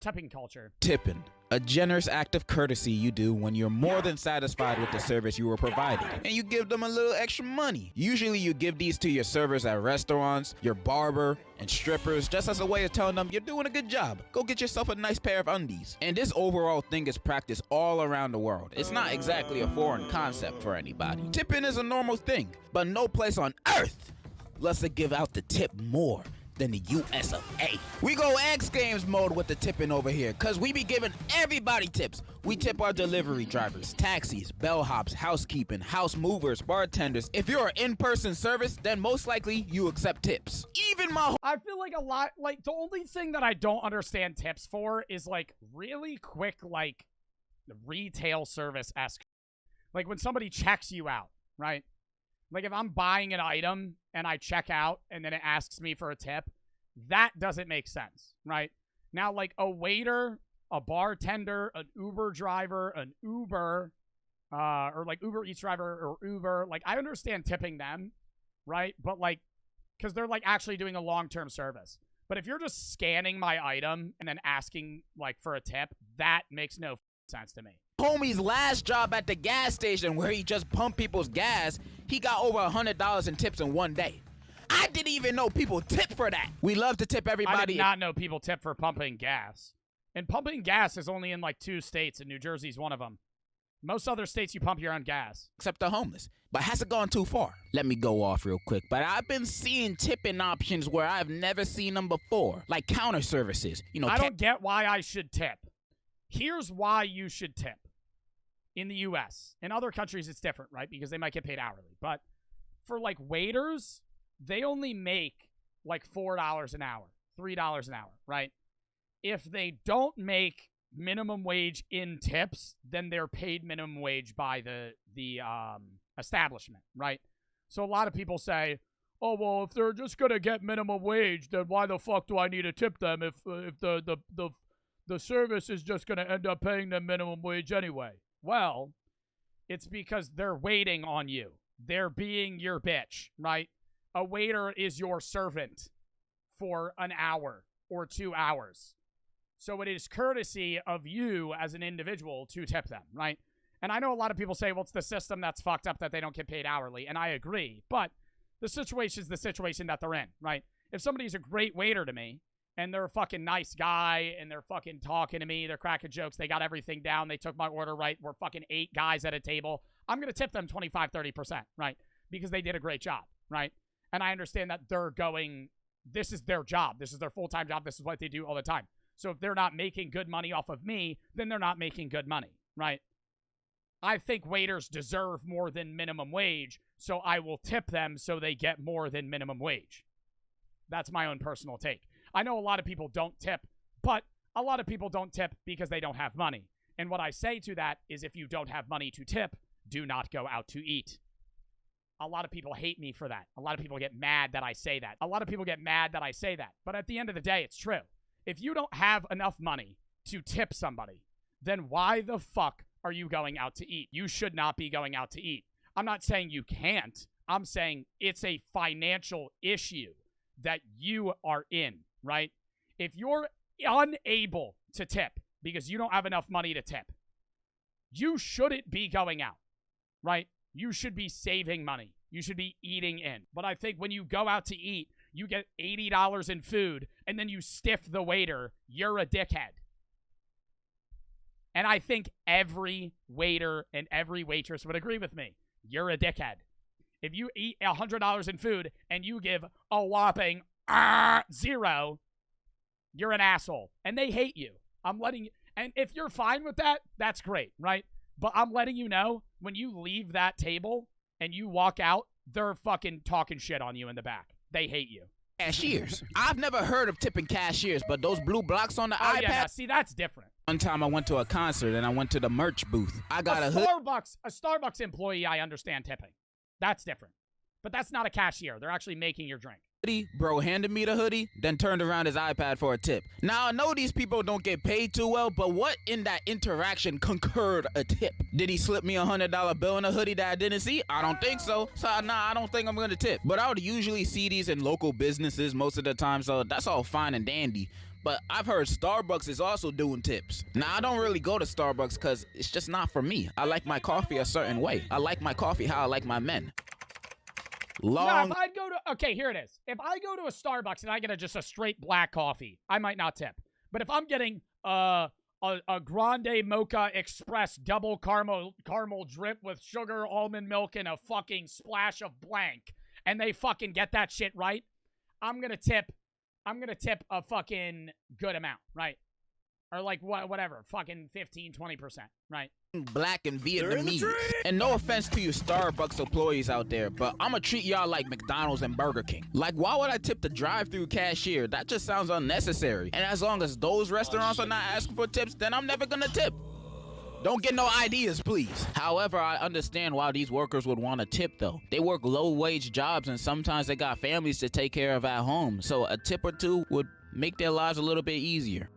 tipping culture. Tipping. A generous act of courtesy you do when you're more than satisfied with the service you were provided, and you give them a little extra money. Usually you give these to your servers at restaurants, your barber, and strippers, just as a way of telling them you're doing a good job. Go get yourself a nice pair of undies. And this overall thing is practiced all around the world. It's not exactly a foreign concept for anybody. Tipping is a normal thing, but no place on earth lets it give out the tip more than the US of A. We go X Games mode with the tipping over here, cause we be giving everybody tips. We tip our delivery drivers, taxis, bellhops, housekeeping, house movers, bartenders. If you're an in-person service, then most likely you accept tips. Even my I feel like a lot, like, the only thing that I don't understand tips for is, like, really quick, like, retail service-esque. Like, when somebody checks you out, right? Like, if I'm buying an item and I check out and then it asks me for a tip, that doesn't make sense, right? Now, like, a waiter, a bartender, an Uber driver, an Uber, or, like, Uber Eats driver or Uber, like, I understand tipping them, right? But, like, because they're, like, actually doing a long-term service. But if you're just scanning my item and then asking, like, for a tip, that makes no sense to me. homie's last job at the gas station where he just pumped people's gas, he got over $100 in tips in one day. I didn't even know people tip for that. We love to tip everybody. I did not know people tip for pumping gas. And pumping gas is only in like 2 states, and New Jersey's one of them. Most other states, you pump your own gas. Except the homeless. But has it gone too far? Let me go off real quick. But I've been seeing tipping options where I've never seen them before. Like counter services. You know, I don't get why I should tip. Here's why you should tip. In the U.S. In other countries, it's different, right? Because they might get paid hourly. But for, like, waiters, they only make, like, $4 an hour, $3 an hour, right? If they don't make minimum wage in tips, then they're paid minimum wage by the establishment, right? So a lot of people say, oh, well, if they're just going to get minimum wage, then why the fuck do I need to tip them if the service is just going to end up paying them minimum wage anyway? Well, it's because they're waiting on you. They're being your bitch, right? A waiter is your servant for an hour or 2 hours. So it is courtesy of you as an individual to tip them, right? And I know a lot of people say, well, it's the system that's fucked up that they don't get paid hourly, and I agree. But the situation is the situation that they're in, right? If somebody's a great waiter to me, and they're a fucking nice guy, and they're fucking talking to me, they're cracking jokes, they got everything down, they took my order right, we're fucking 8 guys at a table, I'm going to tip them 25, 30%, right? Because they did a great job, right? And I understand that they're going, this is their job, this is their full-time job, this is what they do all the time. So if they're not making good money off of me, then they're not making good money, right? I think waiters deserve more than minimum wage, so I will tip them so they get more than minimum wage. That's my own personal take. I know a lot of people don't tip, but a lot of people don't tip because they don't have money. And what I say to that is if you don't have money to tip, do not go out to eat. A lot of people hate me for that. A lot of people get mad that I say that. But at the end of the day, it's true. If you don't have enough money to tip somebody, then why the fuck are you going out to eat? You should not be going out to eat. I'm not saying you can't. I'm saying it's a financial issue that you are in, right? If you're unable to tip because you don't have enough money to tip, you shouldn't be going out, right? You should be saving money. You should be eating in. But I think when you go out to eat, you get $80 in food, and then you stiff the waiter, you're a dickhead. And I think every waiter and every waitress would agree with me. You're a dickhead. If you eat $100 in food and you give a whopping 0, you're an asshole. And they hate you. I'm letting you. And if you're fine with that, that's great, right? But I'm letting you know, when you leave that table and you walk out, they're fucking talking shit on you in the back. They hate you. Cashiers. I've never heard of tipping cashiers, but those blue blocks on the iPad. Yeah, see, that's different. One time I went to a concert and I went to the merch booth. I got a Starbucks employee, I understand tipping. That's different. But that's not a cashier. They're actually making your drink. Bro handed me the hoodie, then turned around his iPad for a tip. Now, I know these people don't get paid too well, but what in that interaction concurred a tip? Did he slip me a $100 bill in a hoodie that I didn't see? I don't think so. So, nah, I don't think I'm gonna tip. But I would usually see these in local businesses most of the time, so that's all fine and dandy. but I've heard Starbucks is also doing tips. Now, I don't really go to Starbucks because it's just not for me. I like my coffee a certain way. I like my coffee how I like my men. No, if I'd go to, okay, here it is. If I go to a Starbucks and I get just a straight black coffee, I might not tip. But if I'm getting a grande mocha express double caramel drip with sugar, almond milk, and a fucking splash of blank, and they fucking get that shit right, I'm gonna tip a fucking good amount, right? Or like whatever, fucking 15, 20%, right? Black and Vietnamese. And no offense to you Starbucks employees out there, but I'ma treat y'all like McDonald's and Burger King. Like, why would I tip the drive-through cashier? That just sounds unnecessary. And as long as those restaurants are not asking for tips, then I'm never gonna tip. Don't get no ideas, please. However, I understand why these workers would want to tip, though. They work low-wage jobs, and sometimes they got families to take care of at home, so a tip or two would make their lives a little bit easier.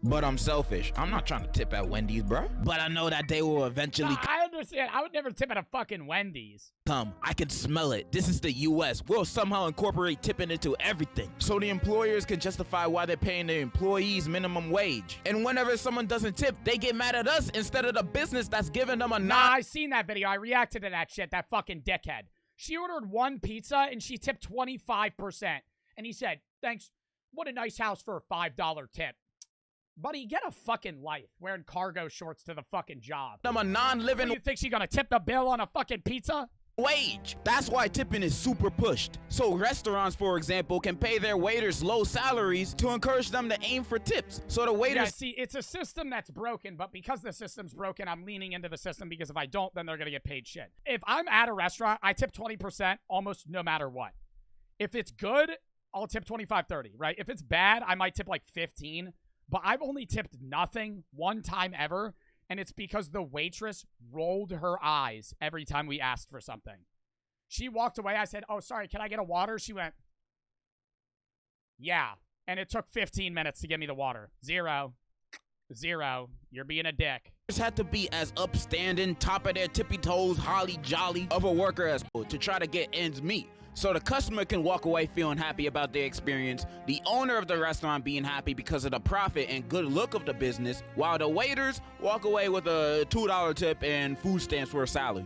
But I'm selfish. I'm not trying to tip at Wendy's, bro. But I know that they will eventually I understand. I would never tip at a fucking Wendy's. come. I can smell it. This is the U.S. We'll somehow incorporate tipping into everything, so the employers can justify why they're paying their employees minimum wage. And whenever someone doesn't tip, they get mad at us instead of the business that's giving them a Nah, I seen that video. I reacted to that shit, that fucking dickhead. She ordered one pizza and she tipped 25%. And he said, thanks. What a nice house for a $5 tip. Buddy, get a fucking life wearing cargo shorts to the fucking job. I'm a non-living. What, you think she gonna tip the bill on a fucking pizza? Wage. That's why tipping is super pushed. So restaurants, for example, can pay their waiters low salaries to encourage them to aim for tips. So the waiters... Yeah, see, it's a system that's broken, but because the system's broken, I'm leaning into the system because if I don't, then they're gonna get paid shit. If I'm at a restaurant, I tip 20% almost no matter what. If it's good, I'll tip 25, 30, right? If it's bad, I might tip like 15. But I've only tipped nothing one time ever, and it's because the waitress rolled her eyes every time we asked for something. She walked away. I said, oh, sorry, can I get a water? She went, yeah. And it took 15 minutes to give me the water. Zero. You're being a dick. had to be as upstanding, top of their tippy toes, holly jolly of a worker as to try to get ends meet. So the customer can walk away feeling happy about their experience, the owner of the restaurant being happy because of the profit and good look of the business, while the waiters walk away with a $2 tip and food stamps for a salary.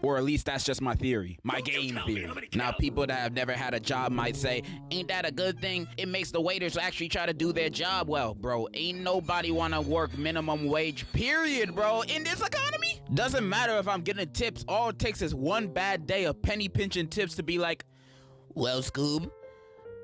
Or at least that's just my theory, my game theory. Now, people that have never had a job might say, ain't that a good thing? It makes the waiters actually try to do their job well. Bro, ain't nobody wanna work minimum wage, period, bro, in this economy. Doesn't matter if I'm getting tips, all it takes is one bad day of penny pinching tips to be like, well, Scoob,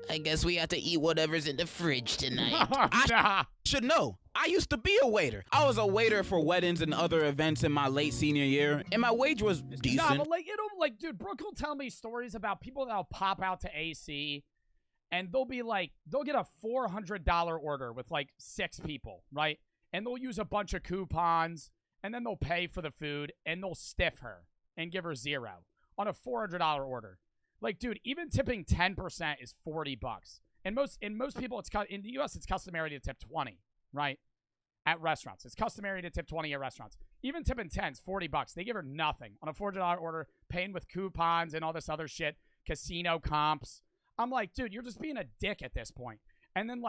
I guess we have to eat whatever's in the fridge tonight. I should know. I used to be a waiter. I was a waiter for weddings and other events in my late senior year, and my wage was decent. Nah, but dude, Brooke will tell me stories about people that'll pop out to AC, and they'll get a $400 order with like 6 people, right? And they'll use a bunch of coupons, and then they'll pay for the food, and they'll stiff her and give her 0 on a $400 order. Like, dude, even tipping 10% is $40. And most people, in the U.S., it's customary to tip 20, right? At restaurants. It's customary to tip 20 at restaurants. Even tipping 10 is $40. They give her nothing on a $400 order, paying with coupons and all this other shit, casino comps. I'm like, dude, you're just being a dick at this point. And then,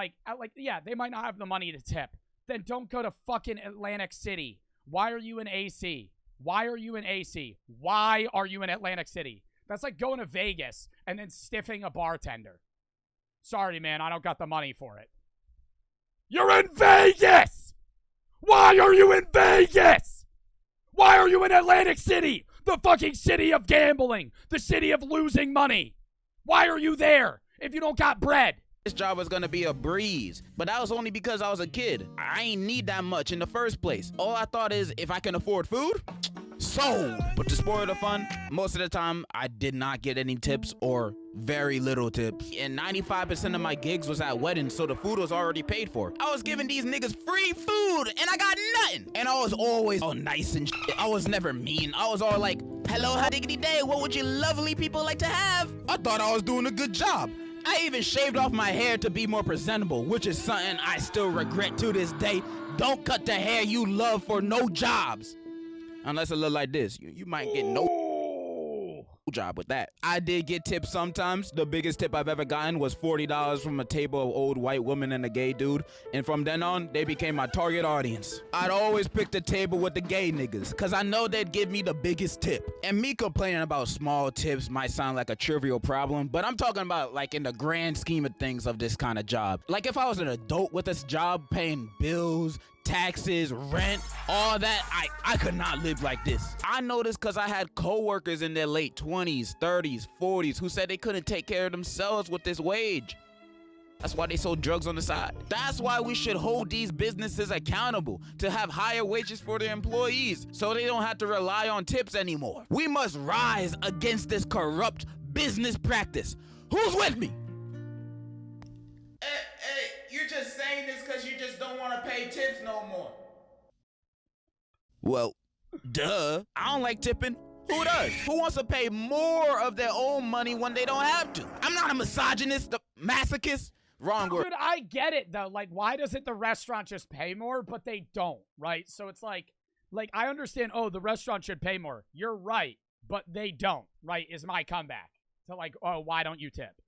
yeah, they might not have the money to tip. Then don't go to fucking Atlantic City. Why are you in AC? Why are you in AC? Why are you in Atlantic City? That's like going to Vegas and then stiffing a bartender. Sorry, man, I don't got the money for it. You're in Vegas! Why are you in Vegas? Why are you in Atlantic City? The fucking city of gambling. The city of losing money. Why are you there if you don't got bread? This job was gonna be a breeze, but that was only because I was a kid. I ain't need that much in the first place. All I thought is, if I can afford food, sold. But to spoil the fun, most of the time, I did not get any tips or very little tips. And 95% of my gigs was at weddings, so the food was already paid for. I was giving these niggas free food, and I got nothing. And I was always all nice and shit. I was never mean. I was all like, hello, how diggity day, what would you lovely people like to have? I thought I was doing a good job. I even shaved off my hair to be more presentable, which is something I still regret to this day. Don't cut the hair you love for no jobs. Unless it look like this. You might get no job with that. I did get tips sometimes. The biggest tip I've ever gotten was $40 from a table of old white women and a gay dude, and from then on, they became my target audience. I'd always pick the table with the gay niggas, cause I know they'd give me the biggest tip. And me complaining about small tips might sound like a trivial problem, but I'm talking about like in the grand scheme of things of this kind of job. Like if I was an adult with this job paying bills, taxes, rent, all that, I could not live like this. I know this because I had coworkers in their late 20s, 30s, 40s who said they couldn't take care of themselves with this wage. That's why they sold drugs on the side. That's why we should hold these businesses accountable to have higher wages for their employees so they don't have to rely on tips anymore. We must rise against this corrupt business practice. Who's with me? Hey, you're just saying this because you just don't want to pay tips no more. Well, duh. I don't like tipping. Who does? Who wants to pay more of their own money when they don't have to? I'm not a misogynist, a masochist. Wrong word. Dude, I get it though. Like, why doesn't the restaurant just pay more, but they don't, right? So it's like I understand, oh, the restaurant should pay more. You're right, but they don't, right? Is my comeback. So like, oh, why don't you tip?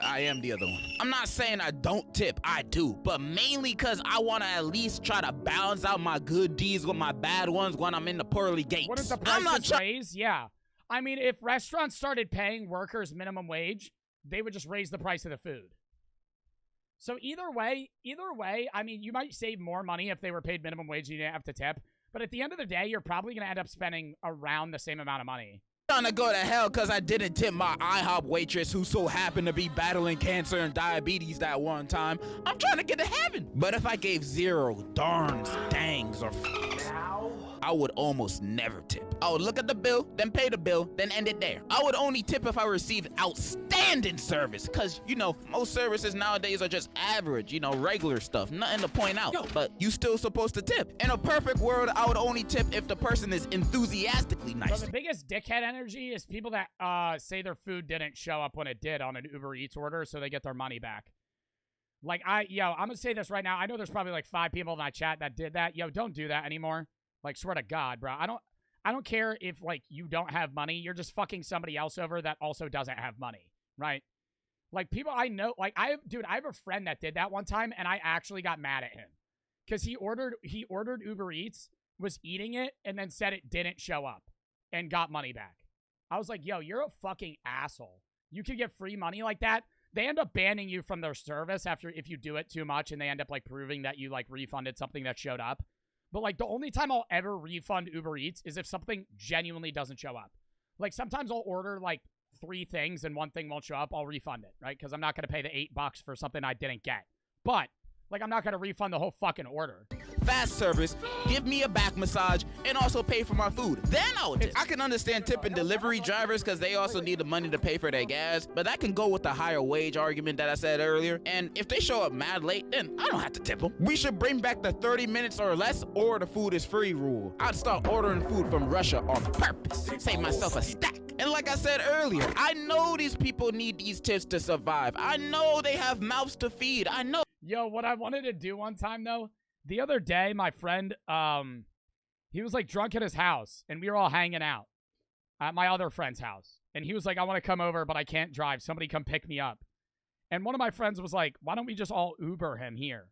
I am the other one. I'm not saying I don't tip, I do, but mainly because I want to at least try to balance out my good deeds with my bad ones when I'm in the pearly gates. What if the prices raise? Yeah. I mean, if restaurants started paying workers minimum wage, they would just raise the price of the food. So either way, I mean, you might save more money if they were paid minimum wage and you didn't have to tip, but at the end of the day, you're probably going to end up spending around the same amount of money. Trying to go to hell because I didn't tip my IHOP waitress who so happened to be battling cancer and diabetes that one time. I'm trying to get to heaven. But if I gave zero darns, dangs, or I would almost never tip. I would look at the bill, then pay the bill, then end it there. I would only tip if I received outstanding service, because, you know, most services nowadays are just average, you know, regular stuff, nothing to point out. But you still supposed to tip. In a perfect world, I would only tip if the person is enthusiastically nice. But the biggest dickhead energy is people that say their food didn't show up when it did on an Uber Eats order, so they get their money back. Like, I'm gonna say this right now. I know there's probably like 5 people in my chat that did that. Yo, don't do that anymore. Like, swear to God, bro. I don't care if, like, you don't have money. You're just fucking somebody else over that also doesn't have money, right? Like, people I know, like, I have a friend that did that one time, and I actually got mad at him. Because he ordered Uber Eats, was eating it, and then said it didn't show up, and got money back. I was like, yo, you're a fucking asshole. You can get free money like that. They end up banning you from their service if you do it too much, and they end up, like, proving that you, like, refunded something that showed up. But, like, the only time I'll ever refund Uber Eats is if something genuinely doesn't show up. Like, sometimes I'll order, like, 3 things and one thing won't show up. I'll refund it, right? Because I'm not going to pay the $8 for something I didn't get. But, like, I'm not going to refund the whole fucking order. Fast service, give me a back massage, and also pay for my food. Then I'll tip. I can understand tipping delivery drivers because they also need the money to pay for their gas, but that can go with the higher wage argument that I said earlier. And if they show up mad late, then I don't have to tip them. We should bring back the 30 minutes or less or the food is free rule. I'd start ordering food from Russia on purpose. Save myself a stack. And like I said earlier, I know these people need these tips to survive. I know they have mouths to feed. I know. Yo, what I wanted to do one time, though, the other day, my friend, he was, like, drunk at his house, and we were all hanging out at my other friend's house. And he was like, I want to come over, but I can't drive. Somebody come pick me up. And one of my friends was like, why don't we just all Uber him here?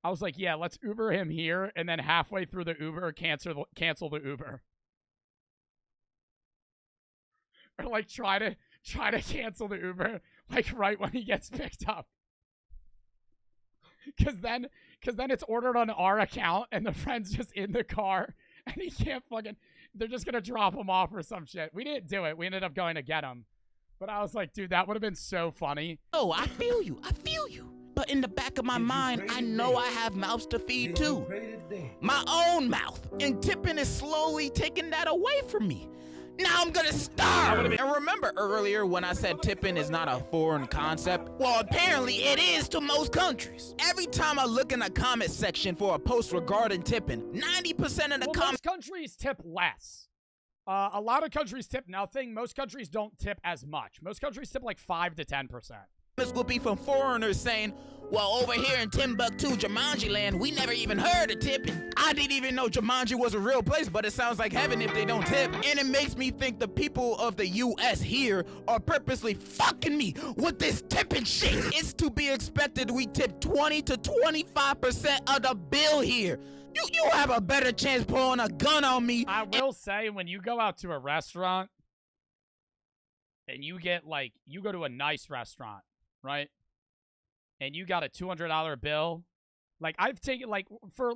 I was like, yeah, let's Uber him here, and then halfway through the Uber, cancel the Uber. Or, like, try to cancel the Uber, like, right when he gets picked up. Because then it's ordered on our account, and the friend's just in the car, and he can't fucking... They're just going to drop him off or some shit. We didn't do it. We ended up going to get him. But I was like, dude, that would have been so funny. Oh, I feel you. But in the back of my mind, I know I have mouths to feed, too. My own mouth. And tipping is slowly taking that away from me. Now I'm gonna starve! And remember earlier when I said tipping is not a foreign concept? Well, apparently it is to most countries. Every time I look in the comment section for a post regarding tipping, 90% of the most countries tip less. A lot of countries tip nothing. Most countries don't tip as much. Most countries tip like 5 to 10%. This will be from foreigners saying, Well, over here in Timbuktu, Jumanji Land, we never even heard of tipping. I didn't even know Jumanji was a real place, but it sounds like heaven if they don't tip. And it makes me think the people of the U.S. here are purposely fucking me with this tipping shit. It's to be expected we tip 20 to 25% of the bill here. You have a better chance pulling a gun on me. I will say, when you go out to a restaurant and you get, like, you go to a nice restaurant, right? And you got a $200 bill. Like, I've taken, like, for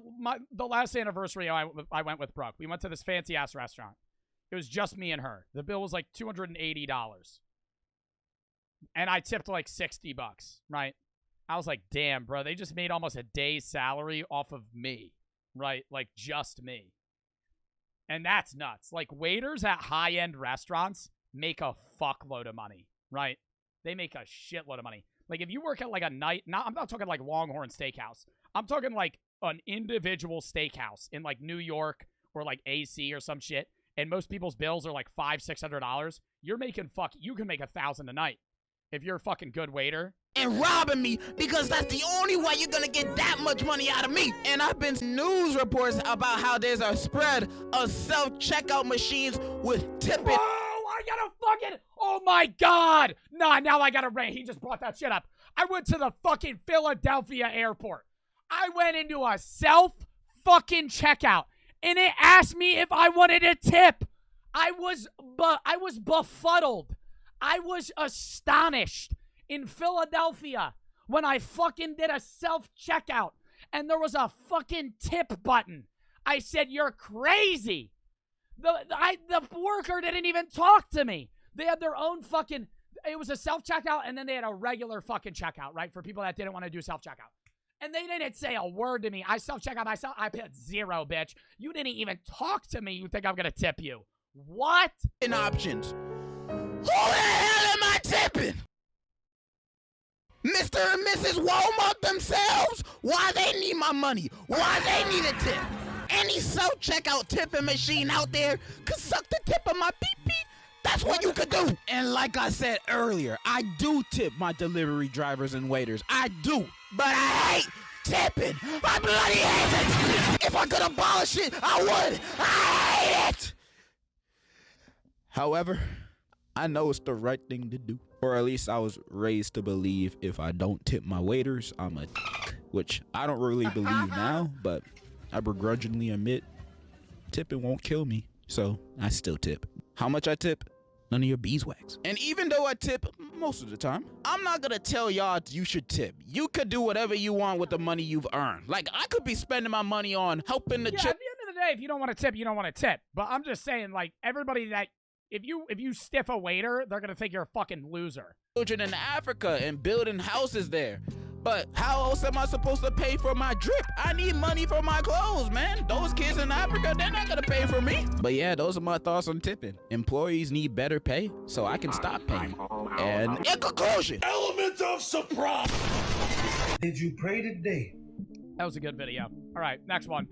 the last anniversary I went with Brooke. We went to this fancy-ass restaurant. It was just me and her. The bill was, like, $280. And I tipped, like, $60, right? I was like, damn, bro. They just made almost a day's salary off of me, right? Like, just me. And that's nuts. Like, waiters at high-end restaurants make a fuckload of money, right? They make a shitload of money. Like, if you work at, like, I'm not talking, like, Longhorn Steakhouse. I'm talking, like, an individual steakhouse in, like, New York or, like, AC or some shit, and most people's bills are, like, $500-$600. You're making you can make $1,000 a night if you're a fucking good waiter. And robbing me, because that's the only way you're gonna get that much money out of me. And I've been news reports about how there's a spread of self-checkout machines with tipping. I gotta fucking, oh my God. Nah, now I gotta rant. He just brought that shit up. I went to the fucking Philadelphia airport. I went into a self-fucking checkout, and it asked me if I wanted a tip. I was befuddled. I was astonished in Philadelphia when I fucking did a self-checkout, and there was a fucking tip button. I said, you're crazy. The worker didn't even talk to me. They had their own fucking, it was a self-checkout, and then they had a regular fucking checkout, right? For people that didn't want to do self-checkout. And they didn't say a word to me. I self-checkout myself. I paid $0, bitch. You didn't even talk to me. You think I'm going to tip you. What? In options. Who the hell am I tipping? Mr. and Mrs. Walmart themselves? Why they need my money? Why they need a tip? Any self-checkout tipping machine out there could suck the tip of my pee-pee. That's what you could do. And like I said earlier, I do tip my delivery drivers and waiters. I do. But I hate tipping. I bloody hate it. If I could abolish it, I would. I hate it. However, I know it's the right thing to do. Or at least I was raised to believe if I don't tip my waiters, I'm a which I don't really believe now, but I begrudgingly admit tipping won't kill me, so I still tip. How much I tip? None of your beeswax. And even though I tip most of the time, I'm not gonna tell y'all you should tip. You could do whatever you want with the money you've earned. Like, I could be spending my money on helping the At the end of the day, if you don't want to tip, you don't want to tip. But I'm just saying, like, everybody that, if you stiff a waiter, they're gonna think you're a fucking loser. Children in Africa and building houses there. But how else am I supposed to pay for my drip? I need money for my clothes, man. Those kids in Africa, they're not gonna pay for me. But yeah, those are my thoughts on tipping. Employees need better pay, so I can stop paying. And in conclusion, element of surprise. Did you pray today? That was a good video. All right, next one.